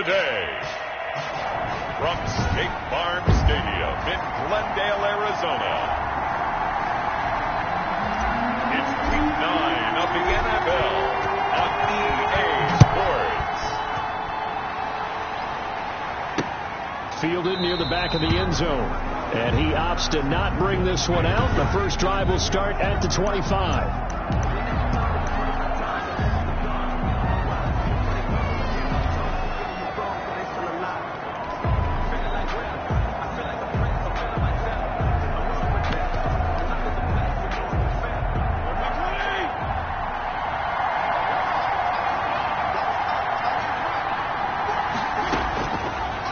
day. From State Farm Stadium in Glendale, Arizona, it's Week 9 of the NFL on EA Sports. Fielded near the back of the end zone. And he opts to not bring this one out. The first drive will start at the 25.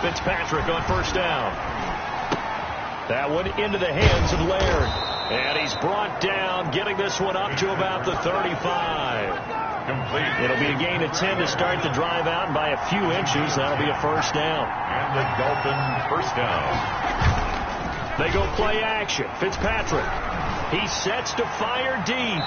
Fitzpatrick on first down. That one into the hands of Laird. And he's brought down, getting this one up to about the 35. Complete. It'll be a gain of 10 to start the drive out, and by a few inches, that'll be a first down. And the Dolphin first down. They go play action. Fitzpatrick. He sets to fire deep.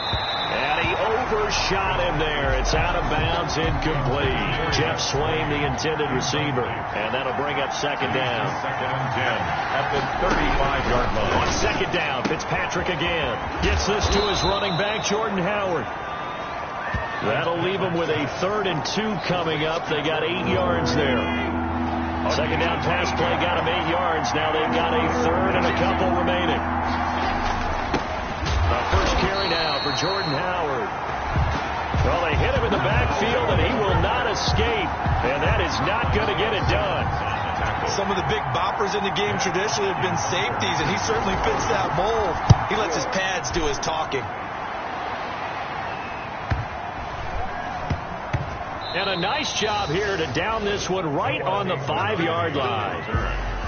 And he overshot him there. It's out of bounds, incomplete. Jeff Swain, the intended receiver. And that'll bring up second down. Second and 10 at the 35-yard line. On second down, Fitzpatrick again. Gets this to his running back, Jordan Howard. That'll leave him with a 3rd and 2 coming up. They got 8 yards there. Second down pass play got him 8 yards. Now they've got a 3rd and a couple remaining. The first carry now for Jordan Howard. Well, they hit him in the backfield, and he will not escape. And that is not going to get it done. Some of the big boppers in the game traditionally have been safeties, and he certainly fits that mold. He lets his pads do his talking. And a nice job here to down this one right on the 5-yard line.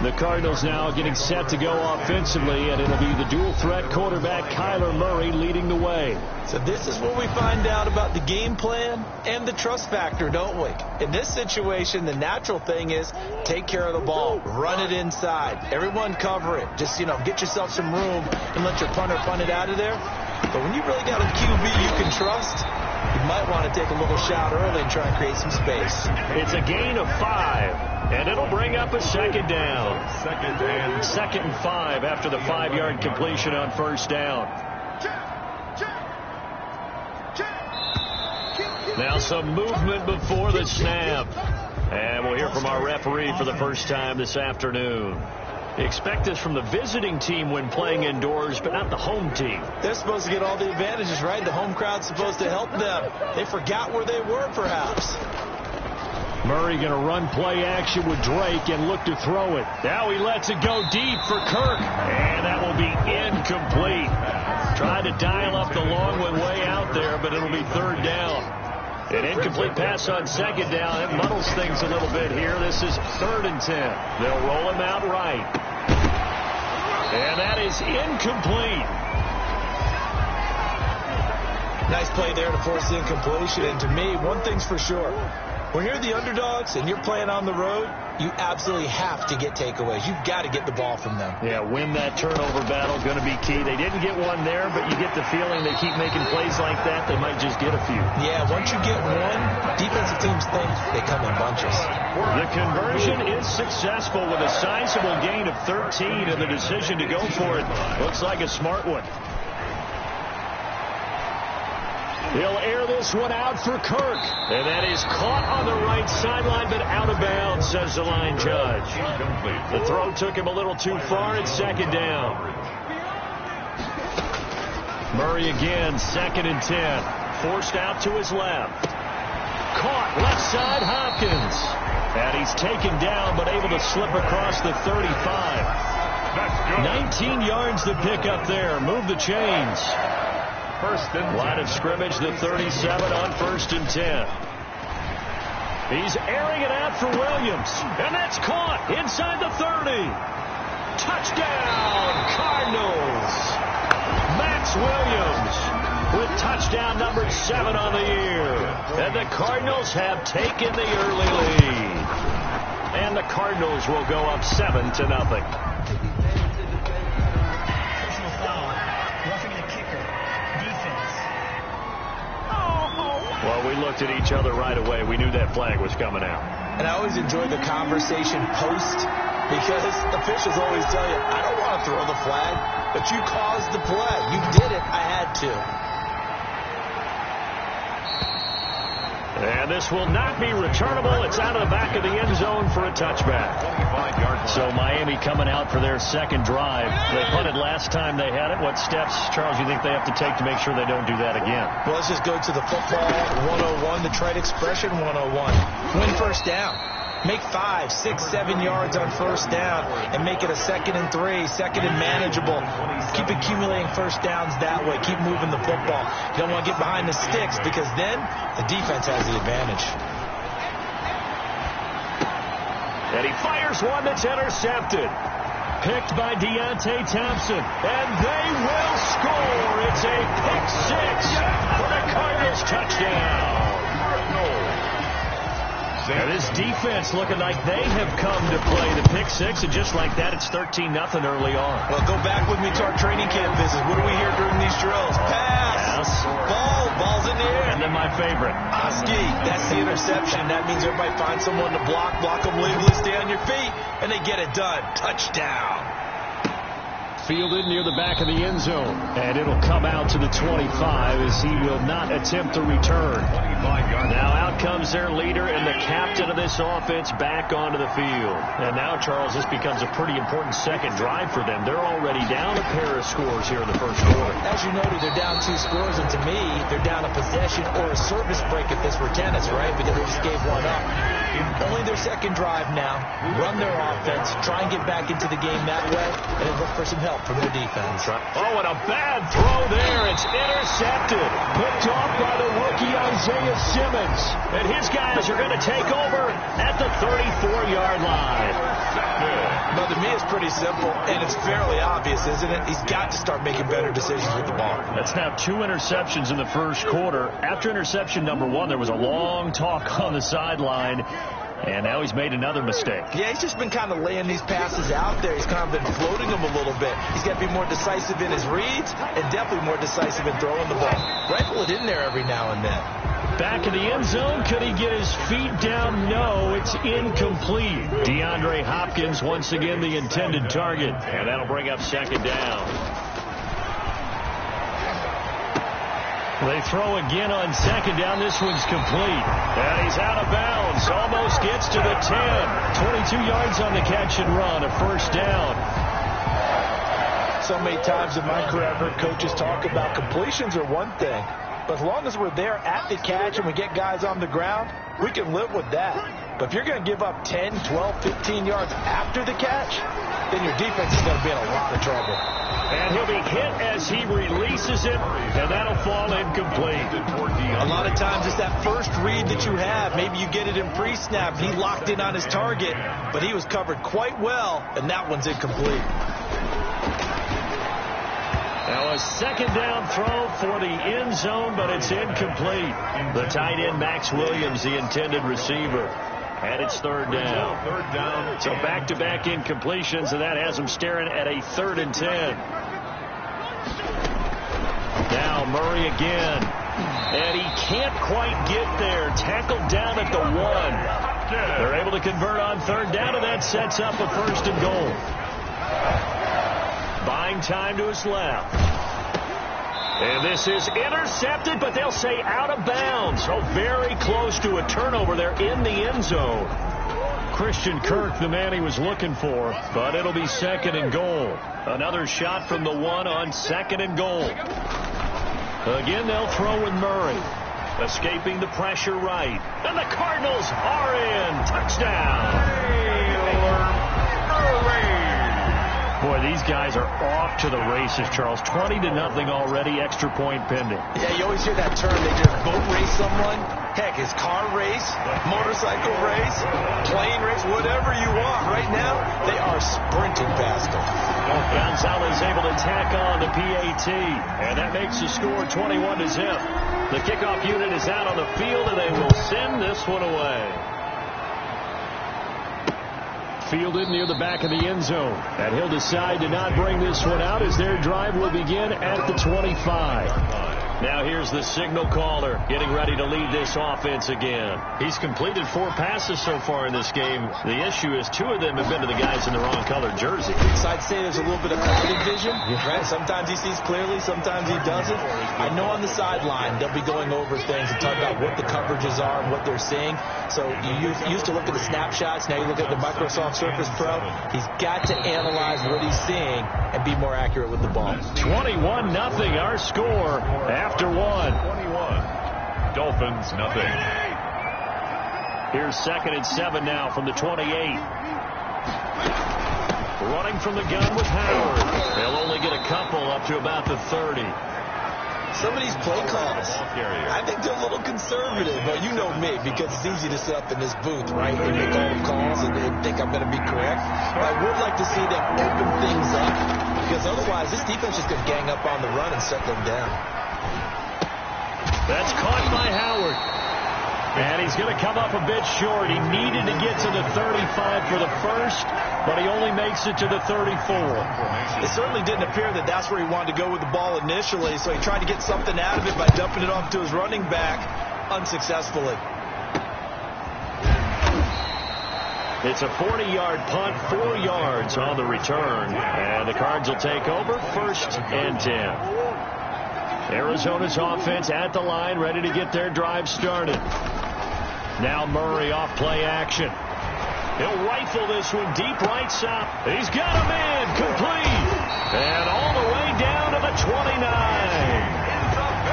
The Cardinals now getting set to go offensively, and it'll be the dual-threat quarterback Kyler Murray leading the way. So this is where we find out about the game plan and the trust factor, don't we? In this situation, the natural thing is take care of the ball, run it inside. Everyone cover it. Just, get yourself some room and let your punter punt it out of there. But when you really got a QB you can trust, you might want to take a little shot early and try and create some space. It's a gain of 5. And it'll bring up a second down. Second and 5 after the 5-yard completion on first down. Now some movement before the snap. And we'll hear from our referee for the first time this afternoon. Expect this from the visiting team when playing indoors, but not the home team. They're supposed to get all the advantages, right? The home crowd's supposed to help them. They forgot where they were, perhaps. Murray going to run play action with Drake and look to throw it. Now he lets it go deep for Kirk. And that will be incomplete. Tried to dial up the long one way out there, but it'll be 3rd down. An incomplete pass on second down. It muddles things a little bit here. This is 3rd and 10. They'll roll him out right. And that is incomplete. Nice play there to force the incompletion. And to me, one thing's for sure. When you're the underdogs and you're playing on the road, you absolutely have to get takeaways. You've got to get the ball from them. Yeah, win that turnover battle, going to be key. They didn't get one there, but you get the feeling they keep making plays like that, they might just get a few. Yeah, once you get one, defensive teams think they come in bunches. The conversion is successful with a sizable gain of 13, and the decision to go for it looks like a smart one. He'll air this one out for Kirk. And that is caught on the right sideline, but out of bounds, says the line judge. The throw took him a little too far at second down. Murray again, 2nd and 10. Forced out to his left. Caught left side, Hopkins. And he's taken down, but able to slip across the 35. 19 yards to pick up there. Move the chains. Line of scrimmage, the 37 on 1st and 10. He's airing it out for Williams. And that's caught inside the 30. Touchdown, Cardinals. Max Williams with touchdown number 7 on the year. And the Cardinals have taken the early lead. And the Cardinals will go up 7-0. Well, we looked at each other right away. We knew that flag was coming out. And I always enjoy the conversation post, because officials always tell you, I don't want to throw the flag, but you caused the play. You did it. I had to. And this will not be returnable. It's out of the back of the end zone for a touchback. So Miami coming out for their second drive. They punted last time they had it. What steps, Charles, you think they have to take to make sure they don't do that again? Well, let's just go to the football 101, the trade expression 101. Win first down. Make 5, 6, 7 yards on first down and make it a 2nd and 3, 2nd and manageable. Keep accumulating first downs that way. Keep moving the football. You don't want to get behind the sticks, because then the defense has the advantage. And he fires one that's intercepted. Picked by Deontay Thompson. And they will score. It's a pick 6 for the Cardinals touchdown. And this defense looking like they have come to play the pick 6, and just like that, it's 13-0 early on. Well, go back with me to our training camp visits. What do we hear during these drills? Pass. Ball's in the air. And then my favorite. Oski, that's the interception. That means everybody finds someone to block them legally, stay on your feet, and they get it done. Touchdown. Fielded near the back of the end zone. And it'll come out to the 25 as he will not attempt to return. Now out comes their leader and the captain of this offense back onto the field. And now, Charles, this becomes a pretty important second drive for them. They're already down a pair of scores here in the first quarter. As you noted, they're down 2 scores, and to me, they're down a possession or a service break if this were tennis, right? Because they just gave one up. Only their second drive now. Run their offense, try and get back into the game that way, and then look for some help from the defense. Oh, and a bad throw there. It's intercepted. Picked off by the rookie Isaiah Simmons. And his guys are going to take over at the 34-yard line. But to me, it's pretty simple, and it's fairly obvious, isn't it? He's got to start making better decisions with the ball. That's now 2 interceptions in the first quarter. After interception number 1, there was a long talk on the sideline. And now he's made another mistake. Yeah, he's just been kind of laying these passes out there. He's kind of been floating them a little bit. He's got to be more decisive in his reads and definitely more decisive in throwing the ball. Rifle it in there every now and then. Back in the end zone. Could he get his feet down? No, it's incomplete. DeAndre Hopkins once again the intended target. And that'll bring up second down. They throw again on second down. This one's complete. And he's out of bounds. Almost gets to the 10. 22 yards on the catch and run. A first down. So many times in my career, I've heard coaches talk about completions are one thing. But as long as we're there at the catch and we get guys on the ground, we can live with that. But if you're going to give up 10, 12, 15 yards after the catch, then your defense is going to be in a lot of trouble. And he'll be hit as he releases it, and that'll fall incomplete. A lot of times it's that first read that you have. Maybe you get it in pre-snap. He locked in on his target, but he was covered quite well, and that one's incomplete. Now a second down throw for the end zone, but it's incomplete. The tight end, Max Williams, the intended receiver. And it's third down. So back-to-back incompletions, and that has him staring at a 3rd and 10. Now Murray again. And he can't quite get there. Tackled down at the 1. They're able to convert on third down, and that sets up a 1st and goal. Buying time to his left. And this is intercepted, but they'll say out of bounds. So very close to a turnover there in the end zone. Christian Kirk, the man he was looking for, but it'll be 2nd and goal. Another shot from the 1 on 2nd and goal. Again, they'll throw with Murray. Escaping the pressure right. And the Cardinals are in. Touchdown. Boy, these guys are off to the races, Charles. 20-0 already, extra point pending. Yeah, you always hear that term. They just boat race someone. Heck, it's car race, motorcycle race, plane race, whatever you want. Right now, they are sprinting past them. Gonzalez able to tack on the PAT, and that makes the score 21-0. The kickoff unit is out on the field, and they will send this one away. Fielded near the back of the end zone. And he'll decide to not bring this one out as their drive will begin at the 25. Now here's the signal caller getting ready to lead this offense again. He's completed 4 passes so far in this game. The issue is 2 of them have been to the guys in the wrong colored jersey. So I'd say there's a little bit of clouded vision, right? Sometimes he sees clearly, sometimes he doesn't. I know on the sideline they'll be going over things and talking about what the coverages are and what they're seeing. So you used to look at the snapshots. Now you look at the Microsoft Surface Pro. He's got to analyze what he's seeing and be more accurate with the ball. 21-0 our score after 1. 21. Dolphins, nothing. Here's 2nd and 7 now from the 28. Running from the gun with Howard. They'll only get a couple up to about the 30. Some of these play calls, I think they're a little conservative, but you know me, because it's easy to sit up in this booth, right, and make all the calls and think I'm going to be correct. But I would like to see them open things up, because otherwise this defense is going to gang up on the run and set them down. That's caught by Howard. And he's going to come up a bit short. He needed to get to the 35 for the first, but he only makes it to the 34. It certainly didn't appear that that's where he wanted to go with the ball initially, so he tried to get something out of it by dumping it off to his running back unsuccessfully. It's a 40-yard punt, 4 yards on the return, and the Cards will take over 1st and 10. Arizona's offense at the line, ready to get their drive started. Now Murray off play action. He'll rifle this one deep right side. He's got him in, complete. And all the way down to the 29.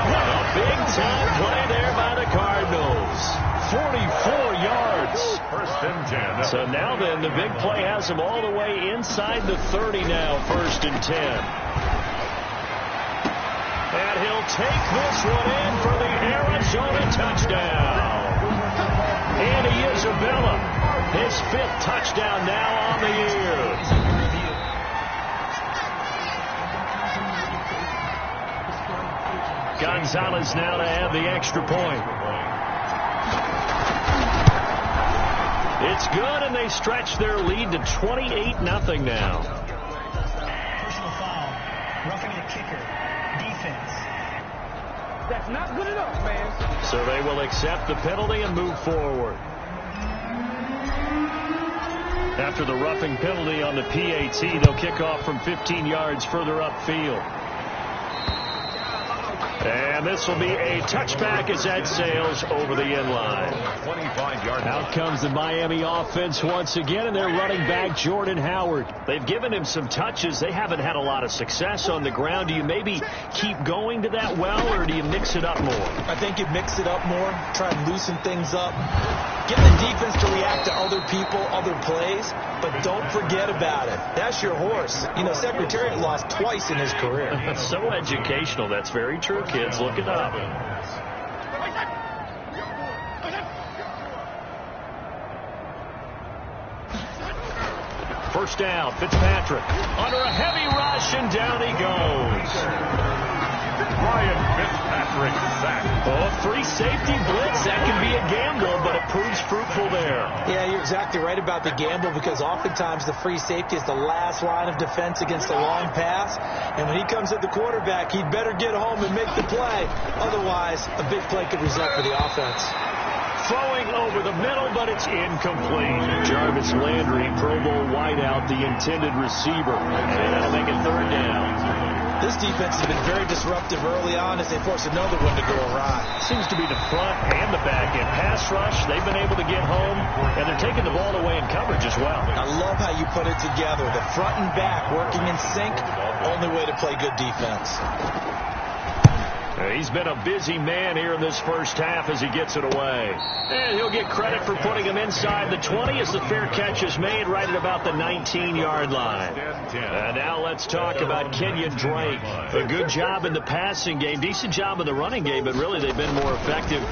A big-time play there by the Cardinals. 44 yards. 1st and 10. So now then, the big play has him all the way inside the 30 now, 1st and 10. And he'll take this one in for the Arizona touchdown. Andy Isabella, his 5th touchdown now on the year. Gonzalez now to add the extra point. It's good, and they stretch their lead to 28-0 now. Personal foul. Roughing the kicker. Defense. That's not good enough, man. So they will accept the penalty and move forward. After the roughing penalty on the PAT, they'll kick off from 15 yards further upfield. And this will be a touchback as that sails over the end line. 25-yard line. Out comes the Miami offense once again, and they're running back Jordan Howard. They've given him some touches. They haven't had a lot of success on the ground. Do you maybe keep going to that well, or do you mix it up more? I think you mix it up more, try and loosen things up. Get the defense to react to other people, other plays, but don't forget about it. That's your horse. You know, Secretariat lost twice in his career. So educational. That's very true, kids. Look it up. First down, Fitzpatrick. Under a heavy rush, and down he goes. Ryan Fitzpatrick sacked. Oh, free safety blitz. That can be a gamble, but it proves fruitful there. Yeah, you're exactly right about the gamble, because oftentimes the free safety is the last line of defense against a long pass. And when he comes at the quarterback, he'd better get home and make the play. Otherwise, a big play could result for the offense. Throwing over the middle, but it's incomplete. Jarvis Landry, Pro Bowl wideout, the intended receiver. And that'll make it 3rd down. This defense has been very disruptive early on as they force another one to go awry. Seems to be the front and the back end. Pass rush, they've been able to get home, and they're taking the ball away in coverage as well. I love how you put it together. The front and back working in sync, only way to play good defense. He's been a busy man here in this first half as he gets it away. And he'll get credit for putting him inside the 20 as the fair catch is made right at about the 19-yard line. And now let's talk about Kenyon Drake. A good job in the passing game, decent job in the running game, but really they've been more effective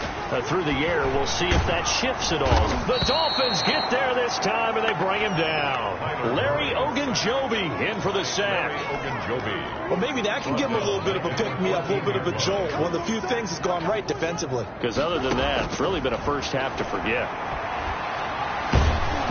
through the air. We'll see if that shifts at all. The Dolphins get there this time, and they bring him down. Larry Ogunjobi in for the sack. Well, maybe that can give him a little bit of a pick-me-up, a little bit of a jolt. One of the few things that's gone right defensively. Because other than that, it's really been a first half to forget.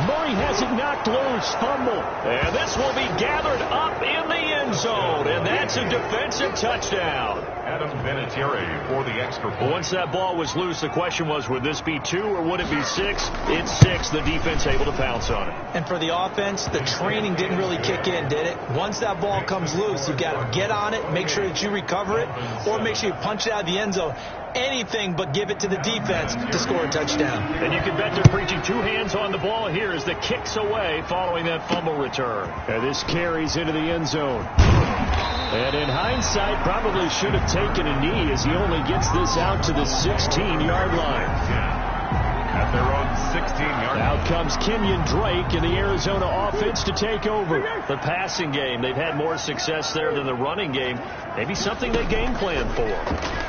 Murray has it knocked loose, fumble. And this will be gathered up in the end end zone, and that's a defensive touchdown. Adam Vinatieri for the extra point. Once that ball was loose, the question was, would this be 2 or would it be 6? It's 6. The defense able to pounce on it. And for the offense, the training didn't really kick in, did it? Once that ball comes loose, you've got to get on it, make sure that you recover it, or make sure you punch it out of the end zone. Anything but give it to the defense to score a touchdown. And you can bet they're preaching 2 hands on the ball here as the kick's away following that fumble return. And this carries into the end zone. And in hindsight, probably should have taken a knee as he only gets this out to the 16-yard line. At their own 16-yard line. Out comes Kenyon Drake in the Arizona offense to take over. The passing game, they've had more success there than the running game. Maybe something they game plan for.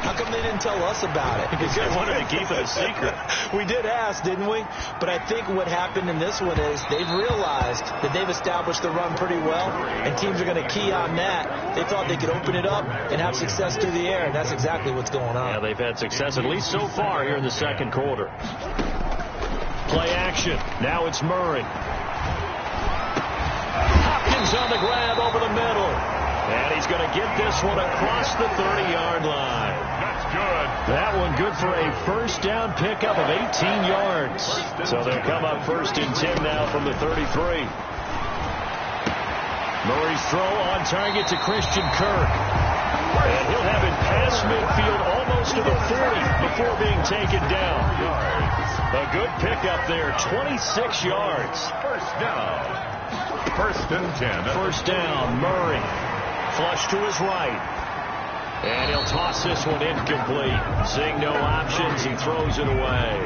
How come they didn't tell us about it? Because they wanted to keep it a secret. We did ask, didn't we? But I think what happened in this one is they've realized that they've established the run pretty well, and teams are going to key on that. They thought they could open it up and have success through the air, and that's exactly what's going on. Yeah, they've had success, at least so far, here in the second quarter. Play action. Now it's Murray. Hopkins on the grab over the middle. And he's going to get this one across the 30-yard line. That's good. That one good for a first down pickup of 18 yards. So they'll come up 1st and 10 now from the 33. Murray's throw on target to Christian Kirk. And he'll have it past midfield almost to the 40 before being taken down. A good pickup there, 26 yards. First down. 1st and 10. First down, Murray. Flush to his right. And he'll toss this one incomplete. Seeing no options, he throws it away.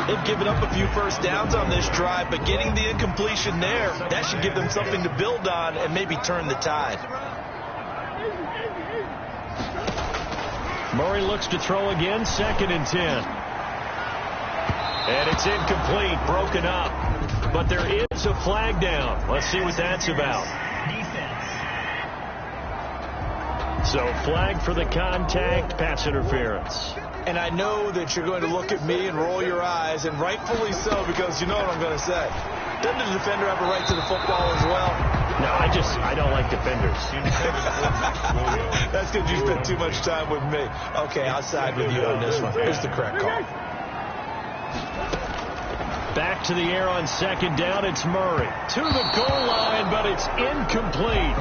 They've given up a few first downs on this drive, but getting the incompletion there, that should give them something to build on and maybe turn the tide. Murray looks to throw again, 2nd and 10. And it's incomplete, broken up. But there is a flag down. Let's see what that's about. So flag for the contact, pass interference. And I know that you're going to look at me and roll your eyes, and rightfully so, because you know what I'm going to say. Doesn't the defender have a right to the football as well? No, I don't like defenders. That's because you spent too much time with me. Okay, I'll side with you on this one. Here's the correct call. Back to the air on 2nd down. It's Murray. To the goal line, but it's incomplete.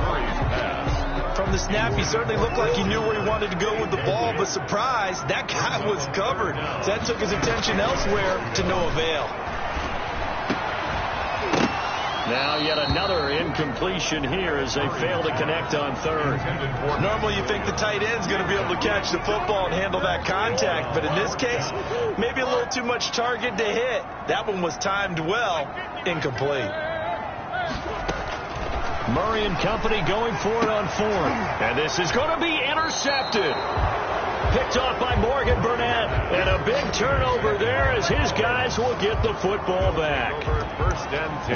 From the snap, he certainly looked like he knew where he wanted to go with the ball, but surprise, that guy was covered. So that took his attention elsewhere to no avail. Now yet another incompletion here as they fail to connect on 3rd. Normally you think the tight end's going to be able to catch the football and handle that contact, but in this case, maybe a little too much target to hit. That one was timed well, incomplete. Murray and company going for it on 4th. And this is going to be intercepted. Picked off by Morgan Burnett. And a big turnover there as his guys will get the football back.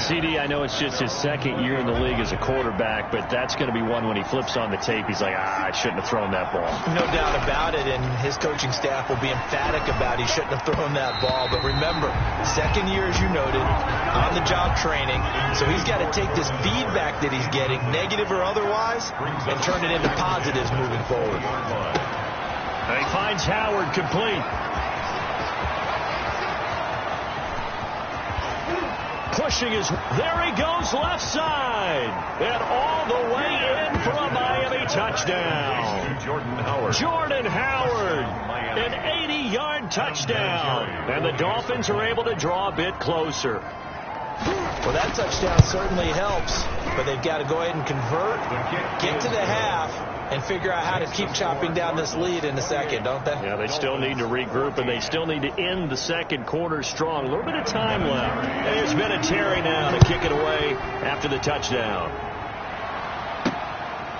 CD, I know it's just his 2nd year in the league as a quarterback, but that's going to be one when he flips on the tape. He's like, I shouldn't have thrown that ball. No doubt about it, and his coaching staff will be emphatic about he shouldn't have thrown that ball. But remember, 2nd year, as you noted, on-the-job training. So he's got to take this feedback that he's getting, negative or otherwise, and turn it into positives moving forward. And he finds Howard complete. Pushing his, there he goes left side. And all the way in for a Miami touchdown. Jordan Howard, an 80-yard touchdown. And the Dolphins are able to draw a bit closer. Well, that touchdown certainly helps, but they've got to go ahead and convert, get to the half, and figure out how to keep chopping down this lead in the second, don't they? Yeah, they still need to regroup, and they still need to end the second quarter strong. A little bit of time left. And there's Vinatieri now to kick it away after the touchdown.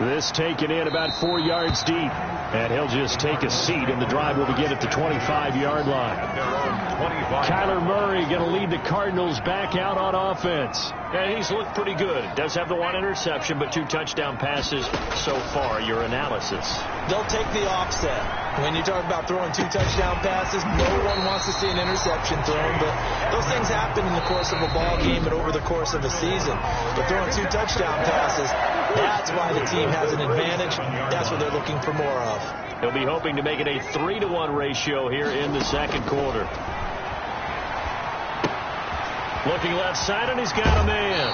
This taken in about 4 yards deep, and he'll just take a seat, and the drive will begin at the 25-yard line. 25. Kyler Murray going to lead the Cardinals back out on offense. And he's looked pretty good. Does have the one interception, but 2 touchdown passes so far. Your analysis. They'll take the offset. When you talk about throwing 2 touchdown passes, no one wants to see an interception thrown, but those things happen in the course of a ball game and over the course of a season. But throwing 2 touchdown passes, that's why the team has an advantage. That's what they're looking for more of. He'll be hoping to make it a 3-to-1 ratio here in the second quarter. Looking left side, and he's got a man.